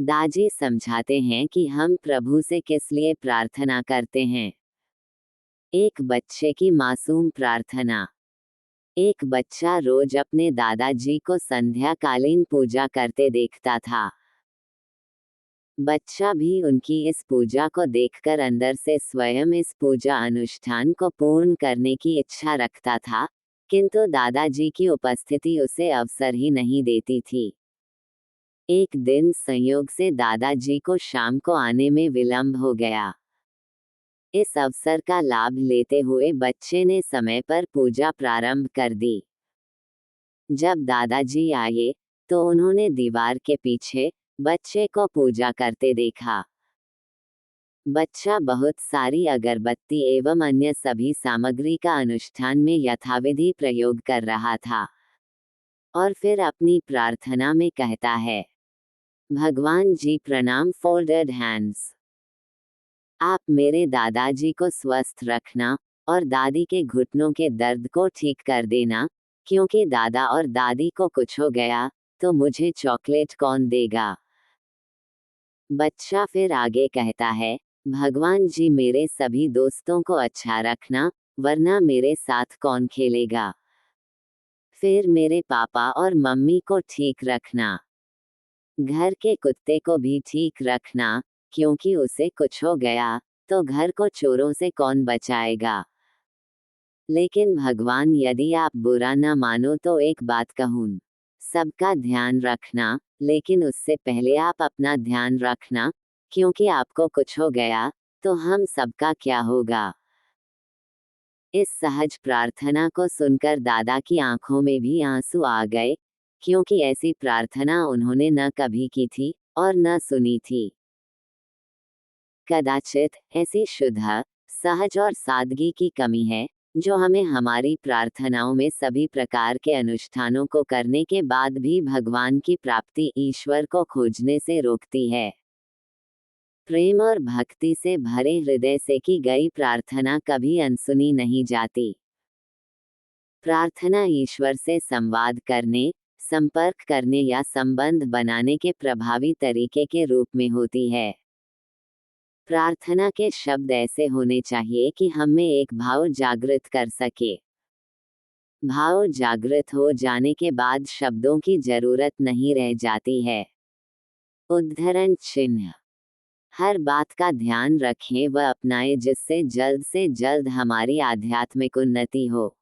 दाजी समझाते हैं कि हम प्रभु से किस लिए प्रार्थना करते हैं। एक बच्चे की मासूम प्रार्थना। एक बच्चा रोज अपने दादाजी को संध्याकालीन पूजा करते देखता था। बच्चा भी उनकी इस पूजा को देखकर अंदर से स्वयं इस पूजा अनुष्ठान को पूर्ण करने की इच्छा रखता था, किंतु दादाजी की उपस्थिति उसे अवसर ही नहीं देती थी। एक दिन संयोग से दादाजी को शाम को आने में विलंब हो गया। इस अवसर का लाभ लेते हुए बच्चे ने समय पर पूजा प्रारंभ कर दी। जब दादाजी आए, तो उन्होंने दीवार के पीछे बच्चे को पूजा करते देखा। बच्चा बहुत सारी अगरबत्ती एवं अन्य सभी सामग्री का अनुष्ठान में यथाविधि प्रयोग कर रहा था और फिर अपनी प्रार्थना में कहता है, भगवान जी प्रणाम, फोल्डेड हैंड्स। आप मेरे दादाजी को स्वस्थ रखना और दादी के घुटनों के दर्द को ठीक कर देना, क्योंकि दादा और दादी को कुछ हो गया तो मुझे चॉकलेट कौन देगा। बच्चा फिर आगे कहता है, भगवान जी मेरे सभी दोस्तों को अच्छा रखना, वरना मेरे साथ कौन खेलेगा। फिर मेरे पापा और मम्मी को ठीक रखना। घर के कुत्ते को भी ठीक रखना, क्योंकि उसे कुछ हो गया तो घर को चोरों से कौन बचाएगा। लेकिन भगवान, यदि आप बुरा न मानो तो एक बात कहूँ, सबका ध्यान रखना, लेकिन उससे पहले आप अपना ध्यान रखना, क्योंकि आपको कुछ हो गया तो हम सबका क्या होगा। इस सहज प्रार्थना को सुनकर दादा की आंखों में भी आंसू आ गए, क्योंकि ऐसी प्रार्थना उन्होंने न कभी की थी और न सुनी थी। कदाचित ऐसी शुद्ध, सहज और सादगी की कमी है, जो हमें हमारी प्रार्थनाओं में सभी प्रकार के अनुष्ठानों को करने के बाद भी भगवान की प्राप्ति, ईश्वर को खोजने से रोकती है। प्रेम और भक्ति से भरे हृदय से की गई प्रार्थना कभी अनसुनी नहीं जाती। प्रार्थना ईश्वर से संवाद करने, संपर्क करने या संबंध बनाने के प्रभावी तरीके के रूप में होती है। प्रार्थना के शब्द ऐसे होने चाहिए कि हमें एक भाव जागृत कर सके। भाव जागृत हो जाने के बाद शब्दों की जरूरत नहीं रह जाती है। उद्धरण चिन्ह। हर बात का ध्यान रखें व अपनाएं, जिससे जल्द से जल्द हमारी आध्यात्मिक उन्नति हो।